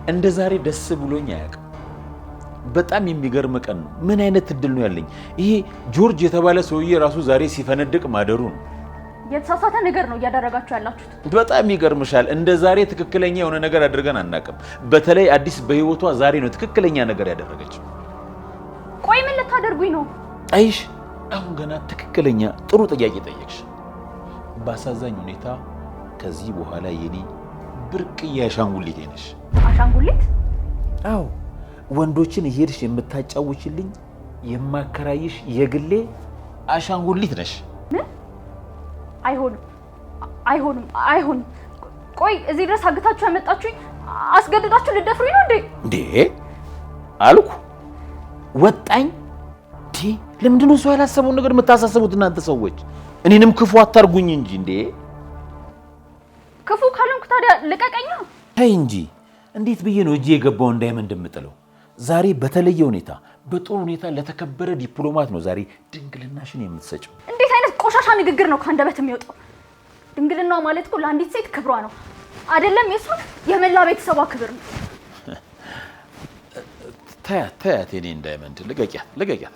እንደ ዛሬ ደስ ብሎኝ አያውቅም። በጣም የሚገርም ቀን ነው። ምን አይነት እድል ነው ያለኝ? ይሄ ጆርጅ የተባለ ሰውዬ ራሱ ዛሬ ሲፈነድቅ ማደሩ ነው። የተሳሳተ ነገር ነው እያደረጋችሁ ያላችሁት። በጣም ይገርምሻል። እንደ ዛሬ ትክክለኛ የሆነ ነገር አድርገን አናውቅም። በተለይ አዲስ በህይወቷ ዛሬ ነው ትክክለኛ ነገር ያደረገችው። ቆይ ምን ልታደርጉኝ ነው? አይሽ አሁን ገና ትክክለኛ ጥሩ ጥያቄ ጠየቅሽ። ባሳዛኝ ሁኔታ ከዚህ በኋላ የኔ ብርቅዬ አሻንጉሊት ነሽ። አሻንጉሊት? አዎ፣ ወንዶችን ሄድሽ የምታጫውችልኝ የማከራይሽ የግሌ አሻንጉሊት ነሽ። አይሆንም። ቆይ እዚህ ድረስ አግታችሁ ያመጣችሁኝ አስገድዳችሁ ልደፍሩኝ ነው እንዴ? አልኩ ወጣኝ። ለምንድን ነው ሰው ያላሰበውን ነገር የምታሳስቡት እናንተ ሰዎች? እኔንም ክፉ አታርጉኝ እንጂ እንዴ። ክፉ ካልሆንኩ ታዲያ ልቀቀኛ። ተይ እንጂ። እንዴት ብዬ ነው እጄ የገባው እንዳይመንድ የምጥለው? ዛሬ በተለየ ሁኔታ በጥሩ ሁኔታ ለተከበረ ዲፕሎማት ነው ዛሬ ድንግልናሽን የምትሰጪው። እንዴት አይነት ቆሻሻ ንግግር ነው ከአንደበት የሚወጣው? ድንግልናዋ ማለት እኮ ለአንዲት ሴት ክብሯ ነው አይደለም? የሷ የመላ ቤተሰቧ ክብር ነው። ታያት የኔ እንዳይመንድ።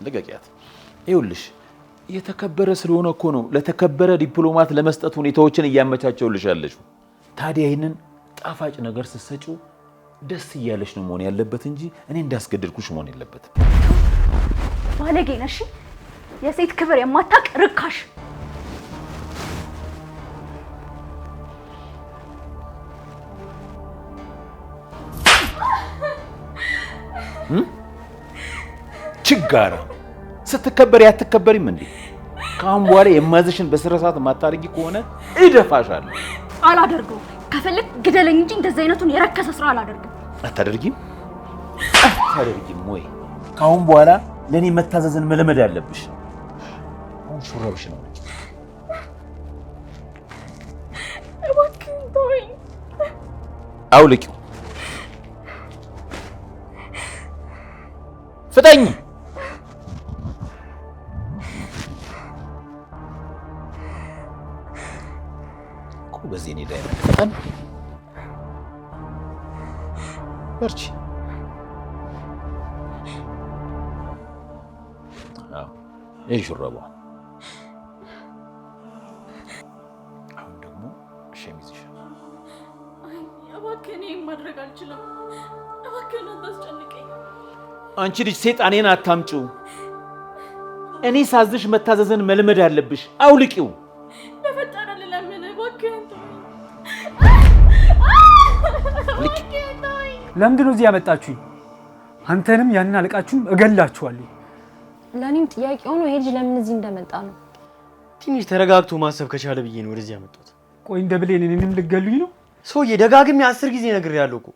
ልቀቂያት። ይኸውልሽ የተከበረ ስለሆነ እኮ ነው ለተከበረ ዲፕሎማት ለመስጠት ሁኔታዎችን እያመቻቸውልሽ ያለሽው። ታዲያ ይህንን ጣፋጭ ነገር ስትሰጪው ደስ እያለሽ ነው መሆን ያለበት እንጂ እኔ እንዳስገድድኩሽ መሆን የለበትም። ባለጌ ነሽ፣ የሴት ክብር የማታውቅ ርካሽ። ችጋራ ስትከበሪ አትከበሪም እንዴ? ካሁን በኋላ የማዘሽን በስነ ስርዓት ማታረጊ ከሆነ እደፋሻለሁ። አላደርገውም። ከፈለክ ግደለኝ እንጂ እንደዚህ አይነቱን የረከሰ ስራ አላደርግም። አታደርጊም ወይ? ካሁን በኋላ ለኔ መታዘዝን መለመድ አለብሽ። አሁን ሹራብሽ ነው። እባክህ ተወኝ። አውልቂው። ፍጠኝ። በዚህ ነው ላይ ፈጠን በርቺ። ይህ ሹራቧ። አሁን ደግሞ ሸሚዝሽ። እባክህ እኔ ማድረግ አልችልም። እባክህ ነው ታስጨንቀኝ። አንቺ ልጅ ሴጣኔን አታምጪው። እኔ ሳዝሽ መታዘዝን መልመድ አለብሽ። አውልቂው። ለምንድን ነው እዚህ ያመጣችሁኝ? አንተንም ያንን አለቃችሁም እገላችኋለሁ። ለኔም ጥያቄ ሆኖ ይሄ ልጅ ለምን እዚህ እንደመጣ ነው። ትንሽ ተረጋግቶ ማሰብ ከቻለ ብዬ ነው ወደዚህ ያመጣሁት። ቆይ እንደ ብሌን እኔንም ልትገሉኝ ነው? ሰውዬ ደጋግሜ 10 ጊዜ ነግሬያለሁ እኮ።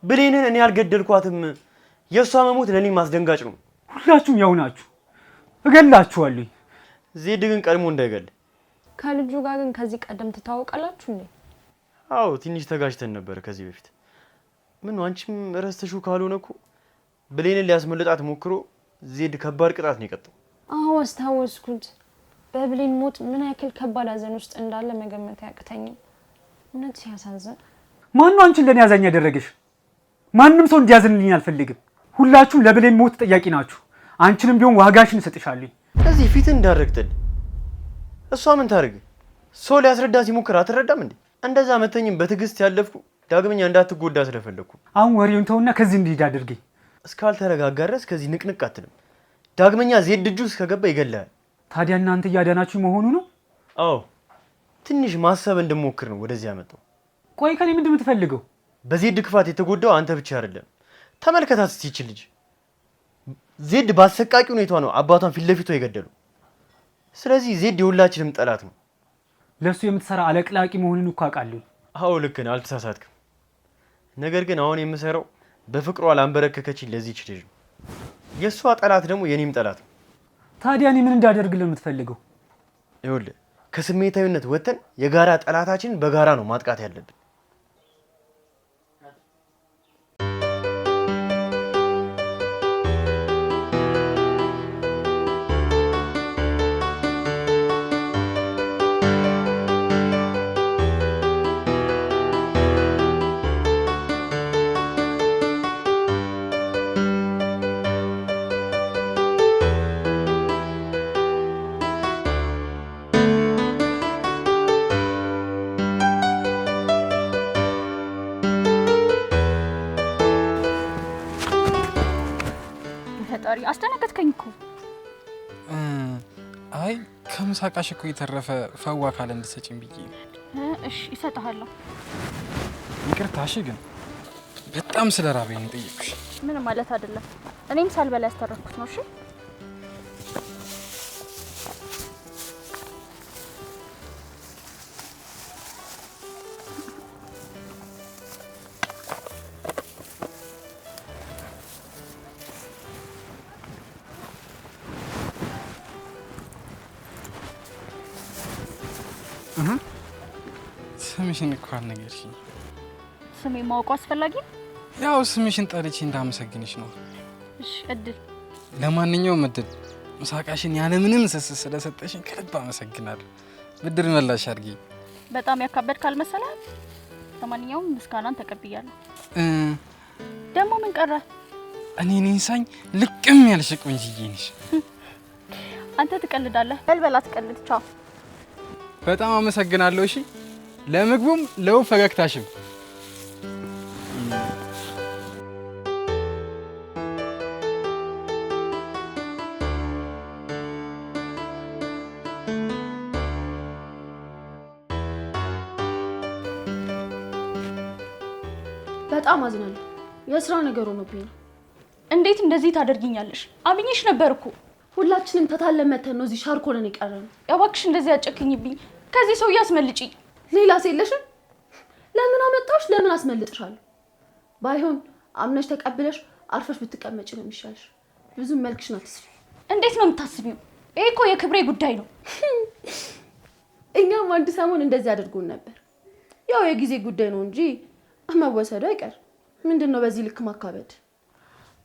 ብሌንን እኔ አልገደልኳትም። የእሷ መሞት ለኔ ማስደንጋጭ ነው። ሁላችሁም ያው ናችሁ። እገላችኋለሁ። ዜድ ግን ቀድሞ እንዳይገል። ከልጁ ጋር ግን ከዚህ ቀደም ትታወቃላችሁ እንዴ? አዎ ትንሽ ተጋጅተን ነበር ከዚህ በፊት። ምን አንቺም ረስተሽው ካልሆነ እኮ ብሌንን ሊያስመልጣት ሞክሮ ዜድ ከባድ ቅጣት ነው የቀጣው። አዎ አስታወስኩት። በብሌን ሞት ምን ያክል ከባድ ሐዘን ውስጥ እንዳለ መገመት ያቅተኛል። እውነት ሲያሳዝን። ማነው አንቺን ለኔ ያዛኝ ያደረገሽ? ማንም ሰው እንዲያዝንልኝ አልፈልግም። ሁላችሁም ለብሌን ሞት ተጠያቂ ናችሁ። አንቺንም ቢሆን ዋጋሽን እሰጥሻለሁ። እዚህ ፊት እንዳረግጥል። እሷ ምን ታርግ? ሰው ሊያስረዳ ሲሞክር አትረዳም እንዴ? እንደዛ መተኝም በትዕግስት ያለፍኩ ዳግመኛ እንዳትጎዳ ስለፈለኩ። አሁን ወሬውን ተውና ከዚህ እንዲሄድ አድርገኝ። እስካልተረጋጋ ድረስ ከዚህ ንቅንቅ አትልም። ዳግመኛ ዜድ እጁ ውስጥ ከገባ ይገላል። ታዲያ እናንተ እያዳናችሁ መሆኑ ነው? አዎ ትንሽ ማሰብ እንድሞክር ነው ወደዚህ ያመጣው። ቆይ ከኔ ምንድን የምትፈልገው? በዜድ ክፋት የተጎዳው አንተ ብቻ አይደለም። ተመልከታት እስቲ ይችል ልጅ ዜድ ባሰቃቂ ሁኔታ ነው አባቷን ፊት ለፊቷ የገደለው። ስለዚህ ዜድ የሁላችንም ጠላት ነው። ለሱ የምትሰራ አለቅላቂ መሆኑን እኮ አውቃለሁ። አዎ ልክ ነህ፣ አልተሳሳትክም። ነገር ግን አሁን የምሰራው በፍቅሯ ላንበረከከችኝ ለዚህች ልጅ ነው። የእሷ ጠላት ደግሞ የኔም ጠላት ነው። ታዲያ እኔ ምን እንዳደርግልህ የምትፈልገው? ይኸውልህ ከስሜታዊነት ወጥተን የጋራ ጠላታችንን በጋራ ነው ማጥቃት ያለብን። በፈጣሪ አስደነገጥከኝ እኮ። አይ ከምሳቃሽ እኮ የተረፈ ፈዋ ካለ እንድትሰጪኝ ብዬ። እሺ እሰጥሃለሁ። ይቅርታ እሺ፣ ግን በጣም ስለራበኝ ነው ጠየቅኩሽ። ምንም ማለት አይደለም። እኔም ሳልበላ ያስተረፍኩት ነው። እሺ ስምሽን እኮ አልነገርሽኝ። ስሜ ማወቁ አስፈላጊ? ያው ስምሽን ጠርቼ እንዳመሰግንሽ ነው። እሺ እድል። ለማንኛውም እድል ምሳቃሽን ያለምንም ስስት ስለሰጠሽኝ ከልብ አመሰግናለሁ። ብድር መላሽ አድርጊ። በጣም ያካበድ ካልመሰለህ። ለማንኛውም ምስጋናን ተቀብያለሁ። ደግሞ ምን ቀረ? እኔን ሳኝ ልቅም ያልሽ ቆንጅዬ ነሽ። አንተ ትቀልዳለህ። በልበላ ትቀልድ። ቻው። በጣም አመሰግናለሁ። እሺ ለምግቡም ለውብ ፈገግታሽም። በጣም አዝናለሁ። የስራ ነገር ሆኖብኝ ነው። እንዴት እንደዚህ ታደርጊኛለሽ? አብኝሽ ነበር እኮ። ሁላችንም ተታለን መተን ነው እዚህ ሻርኮለን የቀረነው። እባክሽ እንደዚህ አጨክኝብኝ። ከዚህ ሰው ያስመልጪኝ። ሌላስ የለሽም? ለምን አመጣሽ? ለምን አስመልጥሻለሁ? ባይሆን አምነሽ ተቀብለሽ አርፈሽ ብትቀመጪ ነው የሚሻልሽ። ብዙ መልክሽን አትስሪ። እንዴት ነው የምታስቢው? ይሄ እኮ የክብሬ ጉዳይ ነው። እኛም አንድ ሰሞን እንደዚህ አድርጎን ነበር። ያው የጊዜ ጉዳይ ነው እንጂ መወሰዱ አይቀር። ምንድነው በዚህ ልክ ማካበድ?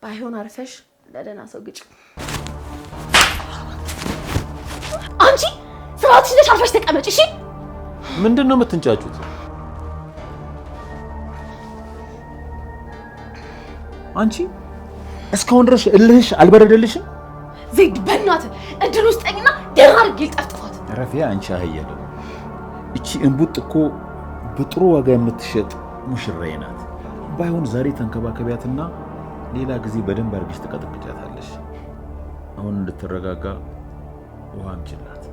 ባይሆን አርፈሽ ለደህና ሰው ግጭ። አንቺ ስራትሽ ነሽ። አርፈሽ ተቀመጪ እሺ። ምንድነው የምትንጫጩት? አንቺ እስካሁን ድረስ እልህሽ አልበረደልሽም? ዜድ በእናትህ እድል ውስጠኝና ደህና አድርጌ ልጠፍጥፋት። ረፊያ አንቺ አህያ ደግሞ እቺ እንቡጥ እኮ በጥሩ ዋጋ የምትሸጥ ሙሽራዬ ናት። ባይሆን ዛሬ ተንከባከቢያትና ሌላ ጊዜ በደንብ አድርገሽ ተቀጥቅጫታለሽ። አሁን እንድትረጋጋ ውሃ አምጪላት።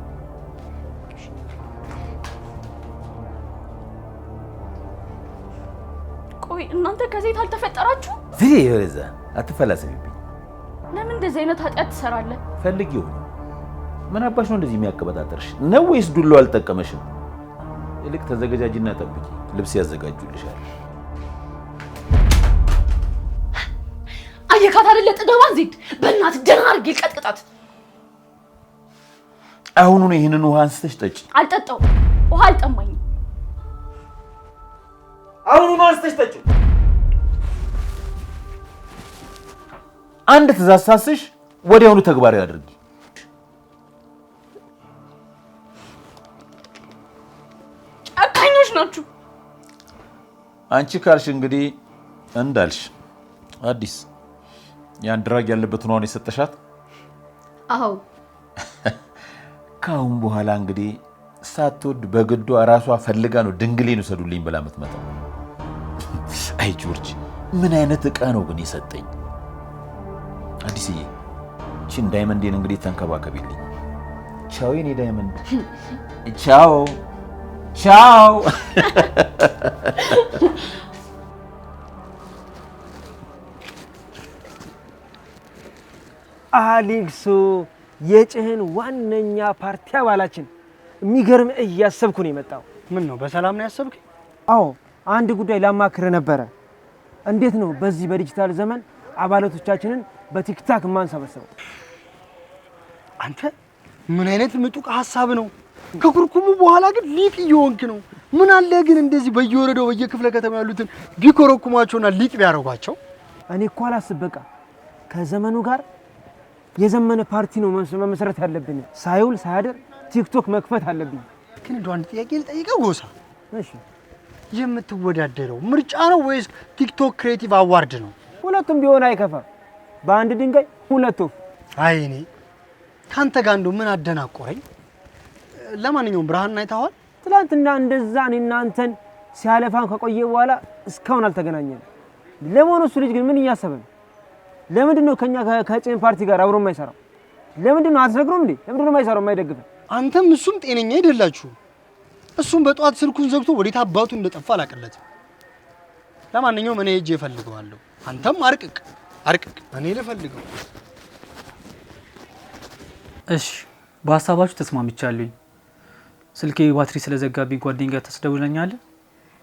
ቆይ እናንተ ከሴት አልተፈጠራችሁ? ይሄዛ አትፈላሰፊብኝ። ለምን እንደዚህ አይነት ኃጢአት ትሰራለህ? ፈልጊው ነው። ምን አባሽ ነው እንደዚህ የሚያቀበጣጠርሽ? ነው ወይስ ዱሎ አልጠቀመሽም? ይልቅ ተዘጋጃጅና ጠብቂ፣ ልብስ ያዘጋጁልሻል። አየካት አይደለ ጥገባን? ዜድ በእናትህ ደህና አድርጌ ልቀጥቅጣት። አሁኑን ይሄንን ውሃ አንስተሽ ጠጪ። አልጠጣው። ውሃ አልጠማኝም። አሁኑን አንስተሽ ጠጪ። አንድ ትእዛዝ ሳስሽ ወዲያውኑ ተግባራዊ አድርጊ። ጨካኞች ናችሁ። አንቺ ካልሽ እንግዲህ እንዳልሽ። አዲስ ያን ድራግ ያለበትን ውሃን የሰጠሻት? አዎ። ከአሁን በኋላ እንግዲህ ሳትወድ በግዷ ራሷ ፈልጋ ነው ድንግሌን ውሰዱልኝ ብላ የምትመጣው። አይ ጆርጅ፣ ምን አይነት ዕቃ ነው ግን የሰጠኝ? አዲስዬ እቺን ዳይመንዴን እንግዲህ ተንከባከቢልኝ። ቻው የኔ ዳይመንድ። ቻው ቻው። አሌክሶ የጭህን ዋነኛ ፓርቲ አባላችን፣ የሚገርም እያሰብኩ ነው የመጣው። ምን ነው በሰላም ነው ያሰብክ? አዎ አንድ ጉዳይ ላማክረ ነበረ። እንዴት ነው በዚህ በዲጂታል ዘመን አባላቶቻችንን በቲክታክ ማንሰበሰበው? አንተ ምን አይነት ምጡቅ ሐሳብ ነው? ከኩርኩሙ በኋላ ግን ሊቅ እየሆንክ ነው። ምን አለ ግን እንደዚህ በየወረዳው በየክፍለ ከተማ ያሉትን ቢኮረኩሟቸውና ሊቅ ቢያደርጓቸው። እኔ እኮ አላስብ፣ በቃ ከዘመኑ ጋር የዘመነ ፓርቲ ነው መመስረት ያለብን። ሳይውል ሳያድር ቲክቶክ መክፈት አለብኝ። ግን እንደው አንድ ጥያቄ ልጠይቀው ጎሳ። እሺ የምትወዳደረው ምርጫ ነው ወይስ ቲክቶክ ክሬቲቭ አዋርድ ነው? ሁለቱም ቢሆን አይከፋም። በአንድ ድንጋይ ሁለት ወፍ። አይ እኔ ካንተ ጋር እንደው ምን አደናቆረኝ። ለማንኛውም ብርሃን አይተኸዋል? ትላንትና እንደዛ እኔና አንተን ሲያለፋን ከቆየ በኋላ እስካሁን አልተገናኘንም። ለመሆኑ እሱ ልጅ ግን ምን እያሰበ ነው? ለምንድን ነው ከኛ ከጭን ፓርቲ ጋር አብሮ የማይሰራው? ለምንድን ነው አትነግሩም እንዴ? ለምንድን ነው የማይሰራው የማይደግፈን? አንተም እሱም ጤነኛ አይደላችሁ። እሱም በጠዋት ስልኩን ዘግቶ ወዴት አባቱ እንደጠፋ አላቀለትም። ለማንኛውም እኔ ሄጄ እፈልገዋለሁ። አንተም አርቅቅ፣ እኔ ልፈልገው። እሺ በሀሳባችሁ ተስማምቻለሁኝ። ስልኬ ባትሪ ስለዘጋብኝ ጓደኛ ጋር ተስደውለኛል።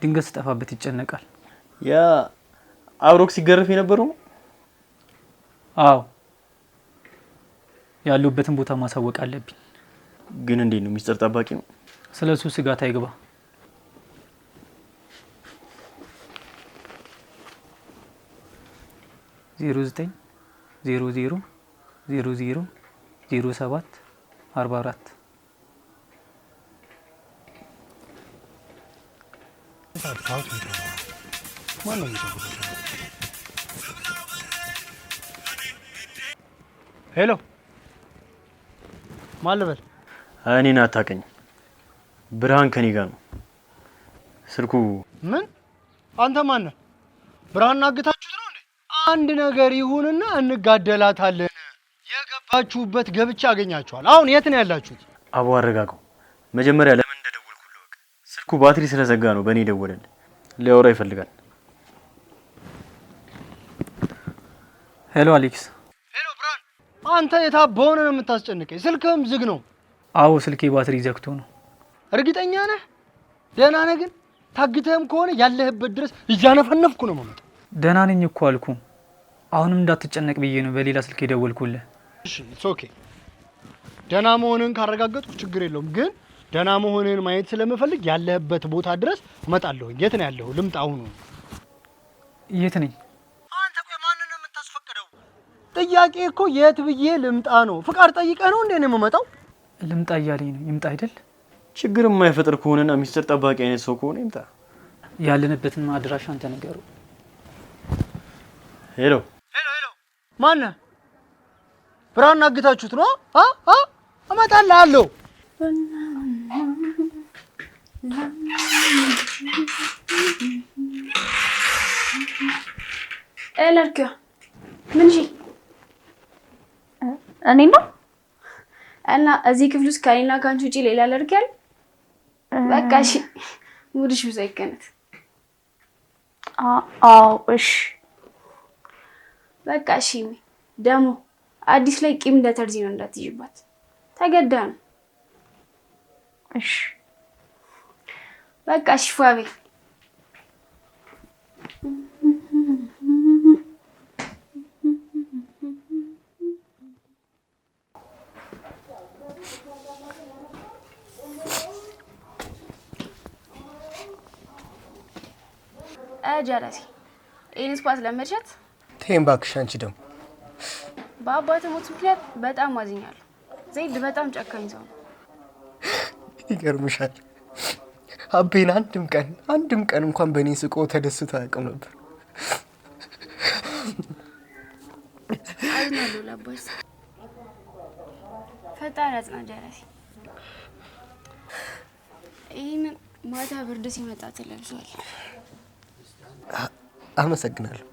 ድንገት ስጠፋበት ይጨነቃል። ያ አብሮክ ሲገረፍ የነበረው? አዎ ያሉበትን ቦታ ማሳወቅ አለብኝ። ግን እንዴት ነው? ሚስጥር ጠባቂ ነው? ስለሱ ስጋት አይግባ። ዜሮ 9 00 00 07 44 ሄሎ ማን ልበል? እኔን አታውቅኝ። ብርሃን ከኔ ጋር ነው። ስልኩ ምን? አንተ ማን ነህ? ብርሃን አግታችሁት ነው እንዴ? አንድ ነገር ይሁንና እንጋደላታለን። የገባችሁበት ገብቻ አገኛችኋል። አሁን የት ነው ያላችሁት? አቦ አረጋጋው። መጀመሪያ ለምን እንደደወልኩልህ ወቅ። ስልኩ ባትሪ ስለዘጋ ነው በእኔ ደወለልህ። ሊያወራ ይፈልጋል። ሄሎ አሌክስ። ሄሎ ብርሃን። አንተ የታባውን ነው የምታስጨንቀኝ? ስልክህም ዝግ ነው። አዎ ስልኬ ባትሪ ዘግቶ ነው። እርግጠኛ ነህ? ደህና ነህ? ግን ታግተህም ከሆነ ያለህበት ድረስ እያነፈነፍኩ ነው የምመጣው። ደህና ነኝ እኮ አልኩ። አሁንም እንዳትጨነቅ ብዬ ነው በሌላ ስልክ የደወልኩልህ። እሺ ኢትስ ኦኬ። ደህና መሆንህን ካረጋገጥኩ ችግር የለውም። ግን ደህና መሆንህን ማየት ስለምፈልግ ያለህበት ቦታ ድረስ እመጣለሁ። የት ነው ያለኸው? ልምጣ አሁኑ። የት ነኝ? አንተ ቆይ ማንን ነው የምታስፈቅደው? ጥያቄ እኮ የት ብዬ ልምጣ ነው። ፍቃድ ጠይቀህ ነው እንዴ ነው የምመጣው? ልምጣ እያለኝ ነው። ይምጣ አይደል? ችግር የማይፈጥር ከሆነና ሚስጥር ጠባቂ አይነት ሰው ከሆነ ይምጣ። ያለንበትን አድራሻ አንተ ነገሩ። ሄሎ ማን ነህ? ብርሃን አግታችሁት ነው? እመጣልሃለሁ። ለርኪዋ ምን? እሺ እኔ ነው እና እዚህ ክፍል ውስጥ ከኔና ከአንቺ ውጪ ሌላ ለርኪ ያለ? በቃ እሺ ሙድሽ ብዘይከነት። አዎ እሺ በቃ እሺ። ደግሞ አዲስ ላይ ቂም እንደተርዚ ነው እንዳትይባት። ተገዳ ነው። እሺ በቃ እሺ ፏቤ። ጀለሲ ይህን ስፓት ለመድሻት ተይም እባክሽ። አንቺ ደግሞ በአባቴ ሞት ምክንያት በጣም አዝኛለሁ። ዘይድ በጣም ጨካኝ ሰው ነው። ይገርምሻል፣ አቤን አንድም ቀን እንኳን በእኔ ስቆ ተደስቶ አያውቅም ነበር። አዝናለሁ ለአባቴ። ፈጣሪ ያጽና ጀለሲ። ይህንን ማታ ብርድ ሲመጣ ትለብሷል። አመሰግናለሁ።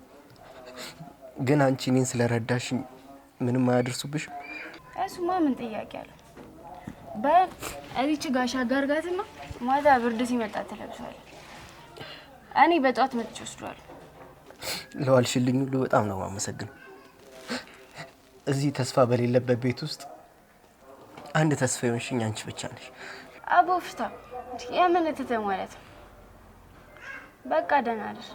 ግን አንቺ እኔን ስለረዳሽኝ ምንም አያደርሱብሽ? እሱማ ምን ጥያቄ አለው? እዚች ጋሻ ጋርጋትና ማታ ብርድ ሲመጣ ትለብሷል። እኔ በጧት መጥቼ ወስዷል። ለዋልሽልኝ ሁሉ በጣም ነው የማመሰግነው። እዚህ ተስፋ በሌለበት ቤት ውስጥ አንድ ተስፋ የሆንሽኝ አንቺ ብቻ ነሽ። አቦ ፍታ የምን እትተ ማለት ነው። በቃ ደህና ነሽ?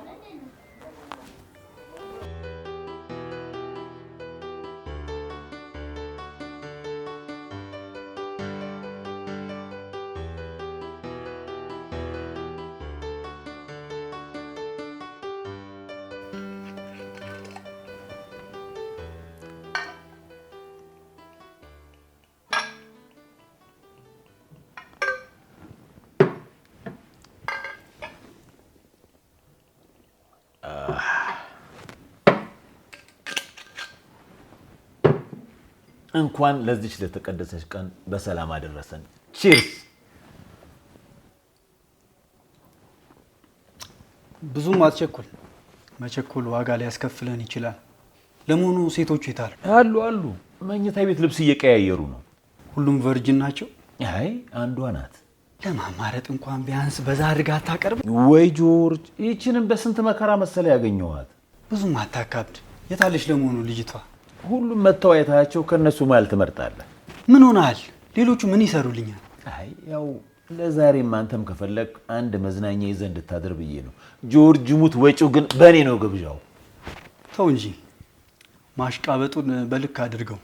እንኳን ለዚች ለተቀደሰች ቀን በሰላም አደረሰን። ቺርስ። ብዙም አትቸኩል። መቸኮል ዋጋ ሊያስከፍለን ይችላል። ለመሆኑ ሴቶቹ የታሉ? አሉ መኝታ ቤት ልብስ እየቀያየሩ ነው። ሁሉም ቨርጅን ናቸው? አይ አንዷ ናት። ለማማረጥ እንኳን ቢያንስ በዛ አድርጋ አታቀርብ? ወይ ጆርጅ፣ ይህችንም በስንት መከራ መሰለ ያገኘኋት። ብዙም አታካብድ። የታለች ለመሆኑ ልጅቷ? ሁሉም መተው አይታቸው ከነሱ ማል ትመርጣለህ። ምን ሆነሃል? ሌሎቹ ምን ይሰሩልኛል? አይ ያው ለዛሬም አንተም ከፈለግ አንድ መዝናኛ ይዘህ እንድታድር ብዬ ነው። ጆርጅ ሙት፣ ወጪው ግን በእኔ ነው ግብዣው። ተው እንጂ ማሽቃበጡን በልክ አድርገው።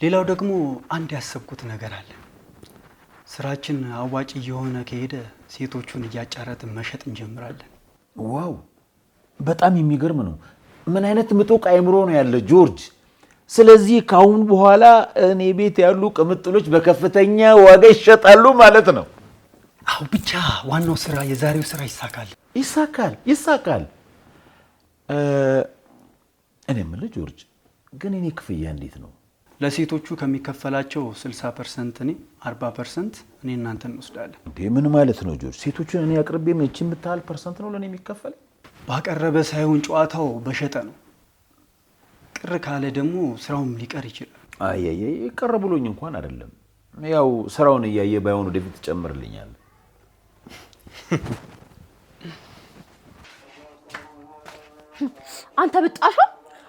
ሌላው ደግሞ አንድ ያሰብኩት ነገር አለ። ስራችን አዋጭ እየሆነ ከሄደ ሴቶቹን እያጫረትን መሸጥ እንጀምራለን። ዋው በጣም የሚገርም ነው። ምን አይነት ምጡቅ አይምሮ ነው ያለ ጆርጅ። ስለዚህ ካሁን በኋላ እኔ ቤት ያሉ ቅምጥሎች በከፍተኛ ዋጋ ይሸጣሉ ማለት ነው። አው ብቻ ዋናው ስራ የዛሬው ስራ ይሳካል። ይሳካል። እኔ የምልህ ጆርጅ፣ ግን እኔ ክፍያ እንዴት ነው? ለሴቶቹ ከሚከፈላቸው 60% እኔ 40% እኔ እናንተ እንወስዳለን። እንዴ ምን ማለት ነው ጆርጅ? ሴቶቹን እኔ አቅርቤ መቼ የምታህል ፐርሰንት ነው ለኔ የሚከፈል? ባቀረበ ሳይሆን ጨዋታው በሸጠ ነው። ቅር ካለ ደግሞ ስራውም ሊቀር ይችላል። አይ ቅር ብሎኝ እንኳን አይደለም። ያው ስራውን እያየ ባይሆን ወደፊት ትጨምርልኛል። አንተ ብጣሻ፣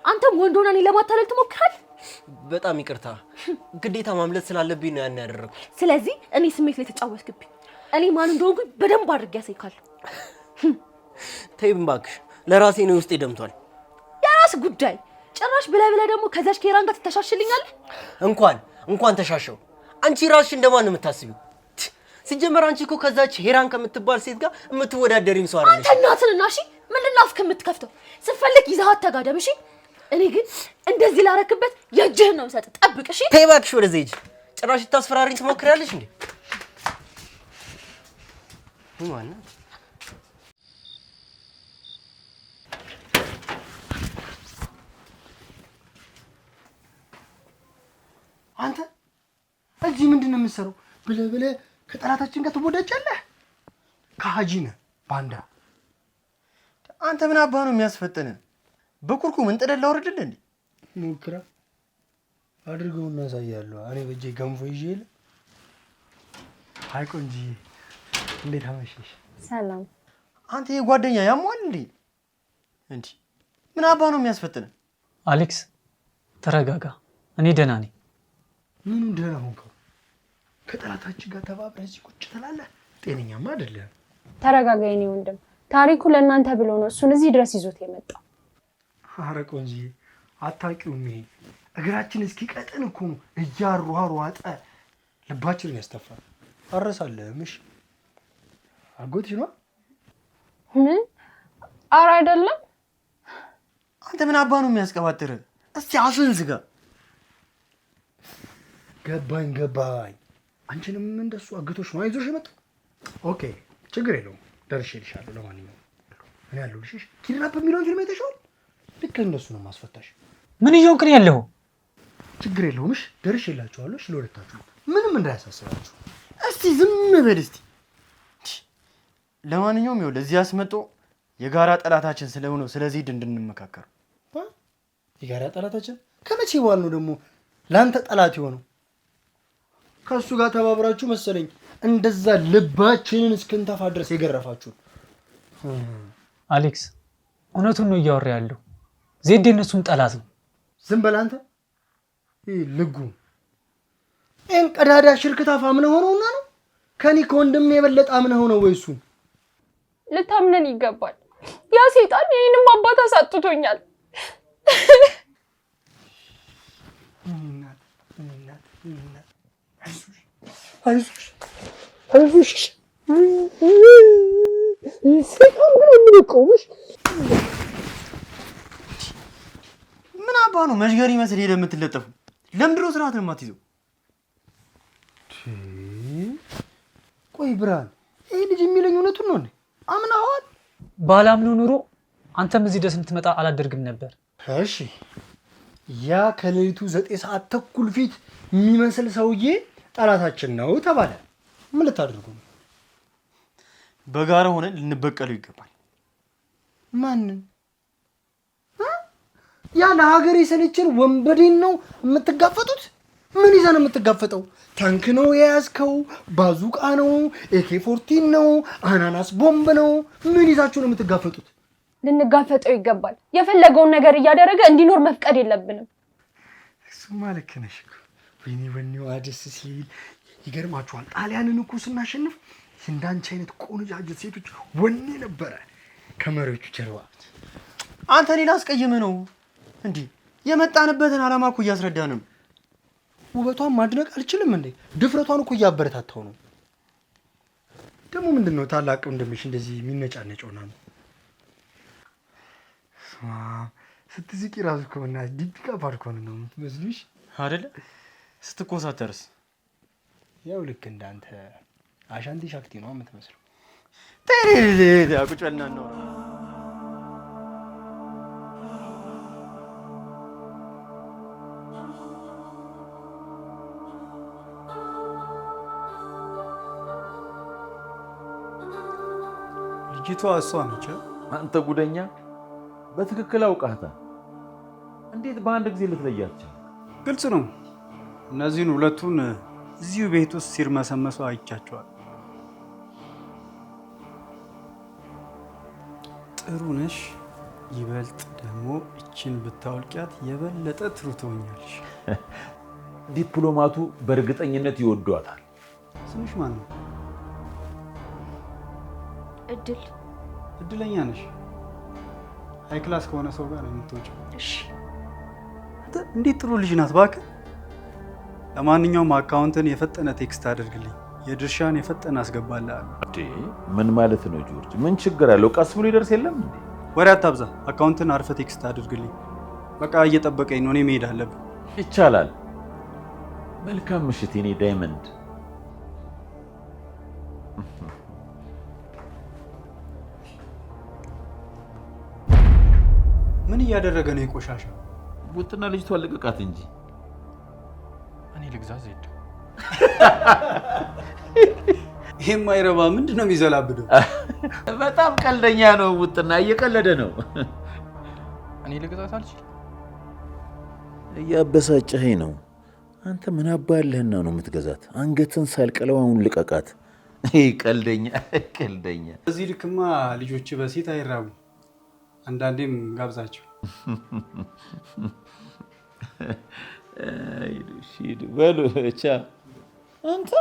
አንተም ወንድ ሆነህ እኔን ለማታለል ትሞክራለህ። በጣም ይቅርታ፣ ግዴታ ማምለጥ ስላለብኝ ነው ያን ያደረኩት። ስለዚህ እኔ ስሜት ላይ ተጫወትክብኝ። እኔ ማን እንደሆንኩኝ በደንብ አድርጌ ያሳይካለሁ። ተይም እባክሽ፣ ለራሴ ነው ውስጤ ደምቷል። የራስ ጉዳይ። ጭራሽ ብለህ ደግሞ ከዛች ከሄራን ጋር ትተሻሽልኛለህ። እንኳን ተሻሸው። አንቺ ራስሽ እንደማን ነው የምታስቢው? ሲጀመር አንቺ እኮ ከዛች ሄራን ከምትባል ሴት ጋር የምትወዳደሪኝ ሰው አይደለሽ። አንተ እናትንና እሺ፣ ምንድነው አፍ ከምትከፍተው? ስትፈልግ ይዘሃት ተጋደም። እሺ፣ እኔ ግን እንደዚህ ላረክበት የእጅህን ነው የምሰጥ። ጠብቅ። እሺ፣ ተይ እባክሽ፣ ወደዚህ ሂጂ። ጭራሽ ልታስፈራሪኝ ትሞክሪያለሽ እንዴ? ማን አንተ እዚህ ምንድን ነው የምትሰራው? ብለህ ከጠላታችን ጋር ትወዳጃለህ። ከሀጂ ነህ ባንዳ። አንተ ምን አባ ነው የሚያስፈጥን? በኩርኩም እንጥደላ ወርድልህ እንዴ? ሞክራ አድርገው እናሳያለሁ። እኔ በጄ ገንፎ ይዤ የለ። አይ ቆንጆዬ፣ እንዴት አመሸሽ? ሰላም። አንተ የጓደኛ ያሟል እንዴ? እንዴ ምን አባ ነው የሚያስፈጥን? አሌክስ ተረጋጋ፣ እኔ ደህና ነኝ። ምኑ ደህና ሆንከው? ከጠላታችን ጋር ተባብረህ እዚህ ቁጭ ትላለህ? ጤነኛማ አይደለም። ተረጋጋ የኔ ወንድም። ታሪኩ ለእናንተ ብሎ ነው እሱን እዚህ ድረስ ይዞት የመጣው። ኧረ ቆንጆዬ አታውቂውም። ይሄ እግራችን እስኪቀጥን እኮ ነው እያሯሯጠ ልባችንን ያስተፋል። አረሳለህም? እሺ አጎትሽ ነው። ምን? ኧረ አይደለም። አንተ ምን አባ ነው የሚያስቀባጥር? እስቲ አፍህን ዝጋ። ገባኝ። አንቺንም እንደሱ አግቶሽ ነው አይዞሽ የመጣው። ኦኬ ችግር የለውም፣ ደርሼልሻለሁ። ለማንኛውም እኔ ያለሁልሽ። ኪድናፕ የሚለውን ፊልም አይተሽዋል? ልክ እንደሱ ነው ማስፈታሽ። ምን እየሆንክ ነው ያለኸው? ችግር የለውም፣ እሺ ደርሼላችኋለሁ። ለሁለታችሁ ምንም እንዳያሳስባችሁ። እስቲ ዝም በል እስቲ። ለማንኛውም ይኸውልህ እዚህ አስመጣ የጋራ ጠላታችን ስለሆነው ስለዚህ እንድንመካከር። የጋራ ጠላታችን ከመቼ በኋላ ነው ደግሞ ለአንተ ጠላት የሆነው? ከእሱ ጋር ተባብራችሁ መሰለኝ እንደዛ ልባችንን እስክንተፋ ድረስ የገረፋችሁ። አሌክስ እውነቱን ነው እያወራ ያለው። ዜድ የእነሱም ጠላት ነው። ዝም በል አንተ። ይህ ልጉም ይህን ቀዳዳ ሽርክታፍ አምነህ ሆነውና ነው ከኔ ከወንድም የበለጠ አምነህ ሆነው ወይ እሱን? ልታምነን ይገባል። ያ ሰይጣን የኔንም አባት አሳጥቶኛል። አይዞሽ ሰይጣን ግን የሚቆምሽ ምን አባ ነው መሽገር ይመስል ሄደህ የምትለጠፉ? ለምንድን ነው ስርዓትን የማትይዘው? ቆይ ብርሃን፣ ይሄ ልጅ የሚለኝ እውነቱን ነው እንዴ? አምናኸዋል? ባላምነው ኑሮ አንተም እዚህ ድረስ እንድትመጣ አላደርግም ነበር። እሺ ያ ከሌሊቱ 9 ሰዓት ተኩል ፊት የሚመስል ሰውዬ ጠላታችን ነው ተባለ። ምን ልታደርጉ ነው? በጋራ ሆነን ልንበቀለው ይገባል። ማንን? ያ ለሀገር የሰለችን ወንበዴን ነው የምትጋፈጡት? ምን ይዘህ ነው የምትጋፈጠው? ታንክ ነው የያዝከው? ባዙቃ ነው? AK-14 ነው? አናናስ ቦምብ ነው? ምን ይዛችሁ ነው የምትጋፈጡት? ልንጋፈጠው ይገባል። የፈለገውን ነገር እያደረገ እንዲኖር መፍቀድ የለብንም። እሱማ ልክ ነሽ እኮ። ወይኔ ወኔዋ ደስ ሲል። ይገርማችኋል፣ ጣሊያንን እኮ ስናሸንፍ እንዳንቺ አይነት ቆንጃጅት ሴቶች ወኔ ነበረ ከመሪዎቹ ጀርባ። አንተ ሌላ አስቀየመ ነው እንዴ? የመጣንበትን ዓላማ እኮ እያስረዳንም። ውበቷን ማድነቅ አልችልም እንዴ? ድፍረቷን እኮ እያበረታታው ነው። ደግሞ ምንድነው ታላቅ እንደምሽ እንደዚህ የሚነጫነጨው ነው? ስትዝቂ ራሱ ከሆነ ዲፒካ ፓድኮን ነው የምትመስልሽ አይደለ? ስትኮሳተርስ ያው ልክ እንዳንተ አሻንቲ ሻክቲ ነው የምትመስለው። ተሬ ቁጭ በልና ነው። ልጅቷ እሷ ነች። አንተ ጉደኛ በትክክል አውቃታል። እንዴት በአንድ ጊዜ ልትለያቸው? ግልጽ ነው። እነዚህን ሁለቱን እዚሁ ቤት ውስጥ ሲርመሰመሱ አይቻቸዋል። ጥሩ ነሽ። ይበልጥ ደግሞ እችን ብታወልቂያት የበለጠ ጥሩ ትሆኛለሽ። ዲፕሎማቱ በእርግጠኝነት ይወዷታል። ስምሽ ማን ነው? እድል። እድለኛ ነሽ። ሃይ ክላስ ከሆነ ሰው ጋር ነው የምትወጪው። እሺ። እንዴት ጥሩ ልጅ ናት እባክህ። ለማንኛውም አካውንትን የፈጠነ ቴክስት አድርግልኝ፣ የድርሻን የፈጠነ አስገባልሃለሁ። ምን ማለት ነው ጆርጅ? ምን ችግር አለው? ቀስ ብሎ ይደርስ የለም እንዴ? ወሬ አታብዛ። አካውንትን አርፈ ቴክስት አድርግልኝ። በቃ እየጠበቀኝ ነው፣ እኔ መሄድ አለብኝ። ይቻላል። መልካም ምሽት የኔ ዳይመንድ። ምን እያደረገ ነው የቆሻሻ? ቡጥና ልጅቷ ልቀቃት እንጂ። እኔ ልግዛ ዜድ። ይሄም አይረባ ምንድን ነው የሚዘላብደው? በጣም ቀልደኛ ነው ቡጥና፣ እየቀለደ ነው። እኔ ልግዛት አልችል። እያበሳጨኸኝ ነው። አንተ ምን አባለህና ነው የምትገዛት? አንገትን ሳልቀለው አሁን ልቀቃት። ቀልደኛ ቀልደኛ። በዚህ ልክማ ልጆች በሴት አይራቡ። አንዳንዴም ጋብዛቸው። በሉ ብቻ። አንተ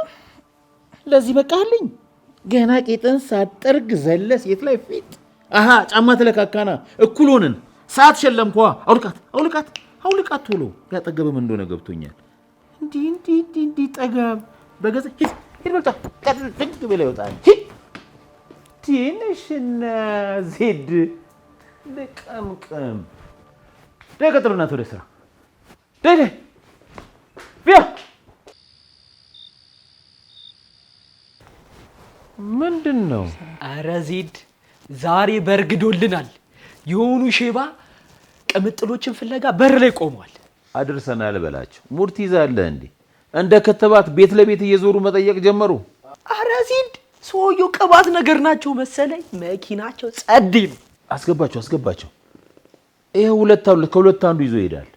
ለዚህ በቃልኝ። ገና ቄጥን ሳጠርግ ዘለ ሴት ላይ ፊት። አሃ ጫማ ተለካካና እኩል ሆንን። ሰዓት ሸለምኳ። አውልቃት አውልቃት አውልቃት ቶሎ። ያጠገበም እንደሆነ ገብቶኛል። እንዲህ ጠጋብ በገዛ ሂድ ሂድ በቃ ቀጥል ብለህ ይወጣል። ትንሽና ዜድ ልቀምቅም ደቀጥሉናት ወደ ስራ ደደ ቢያ ምንድን ነው? አረ ዜድ ዛሬ በርግዶልናል። የሆኑ ሼባ ቅምጥሎችን ፍለጋ በር ላይ ቆመዋል። አድርሰናል በላቸው። ሙድ ትይዛለህ እንዴ? እንደ ክትባት ቤት ለቤት እየዞሩ መጠየቅ ጀመሩ። አረ ዜድ ሰውየው ቅባት ነገር ናቸው መሰለኝ። መኪናቸው ጸዴ ነው። አስገባቸው አስገባቸው። ይሄ ሁለት አሉ፣ ከሁለት አንዱ ይዞ ይሄዳል።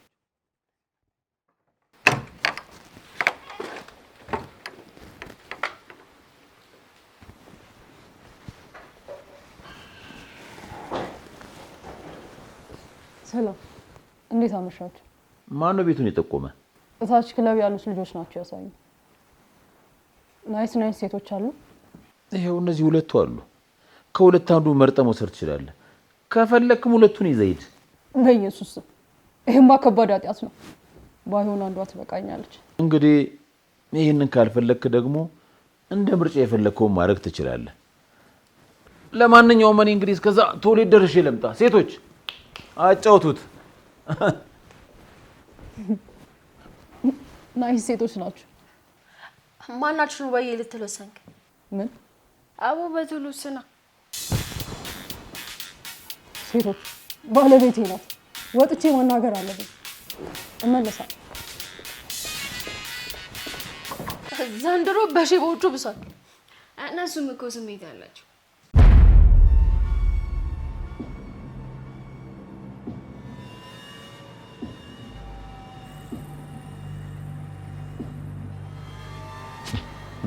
ሰላም፣ እንዴት አመሻችሁ? ማን ነው ቤቱን የጠቆመ? እታች ክለብ ያሉት ልጆች ናቸው ያሳዩ። ናይስ ናይስ ሴቶች አሉ። ይሄው እነዚህ ሁለቱ አሉ። ከሁለት አንዱ መርጠህ መውሰድ ትችላለህ። ከፈለክም ሁለቱን ይዘህ ሂድ። በኢየሱስ ይሄማ ከባድ ኃጢአት ነው። ባይሆን አንዷ ትበቃኛለች። እንግዲህ ይህንን ካልፈለክ ደግሞ እንደ ምርጫ የፈለከውን ማድረግ ትችላለህ። ለማንኛውም እኔ እንግዲህ እስከዛ ቶሌት ደርሼ ልምጣ። ሴቶች አጫውቱት። ናይስ ሴቶች ናቸው። ማናችሁ ነው በየ ልትለሰንክ? ምን አቡ በትሉስና ሴቶች ባለቤቴ ናት። ወጥቼ መናገር አለብኝ። እመለሳለሁ። ዘንድሮ በሼቦቹ ብሷል። እነሱም እኮ ስሜት አላቸው።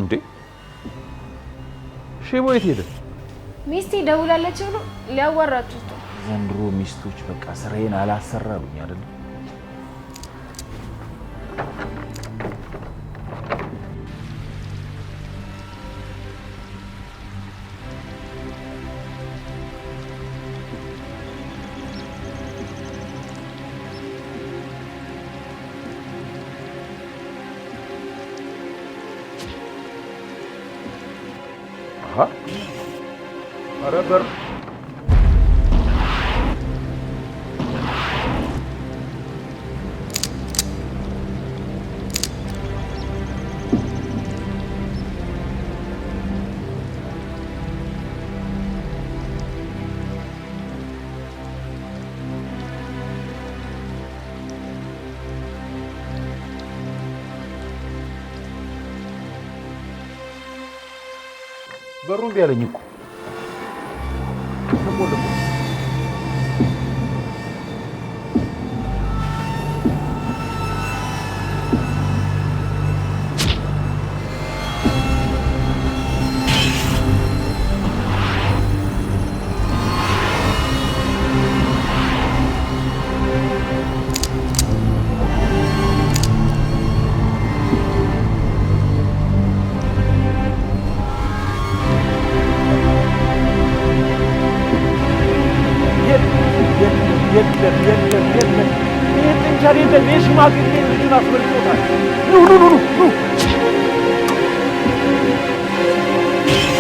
እንዴ ሼቦ የት ሄደ? ሚስቴ ደውላለች ብሎ ሊያዋራችሁ ዘንድሮ ሚስቶች በቃ ስራዬን አላሰራሉኝ አይደል? ኧረ በር በሩ እምቢ አለኝ እኮ ተቆልፎ።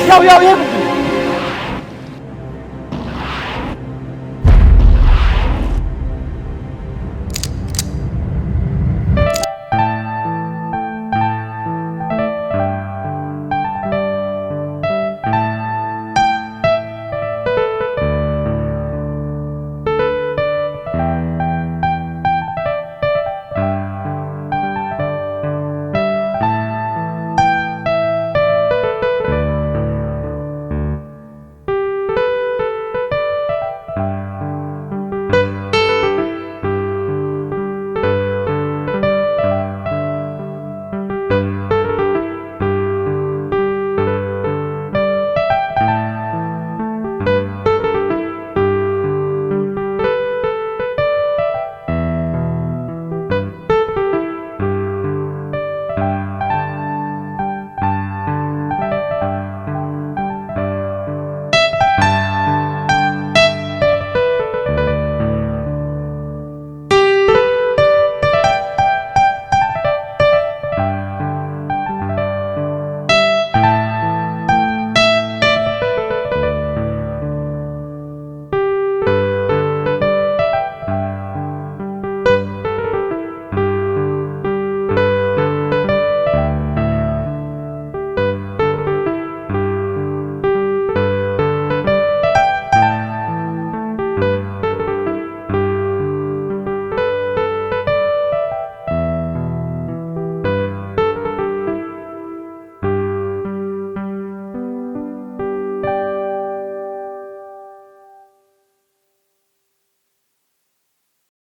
ያው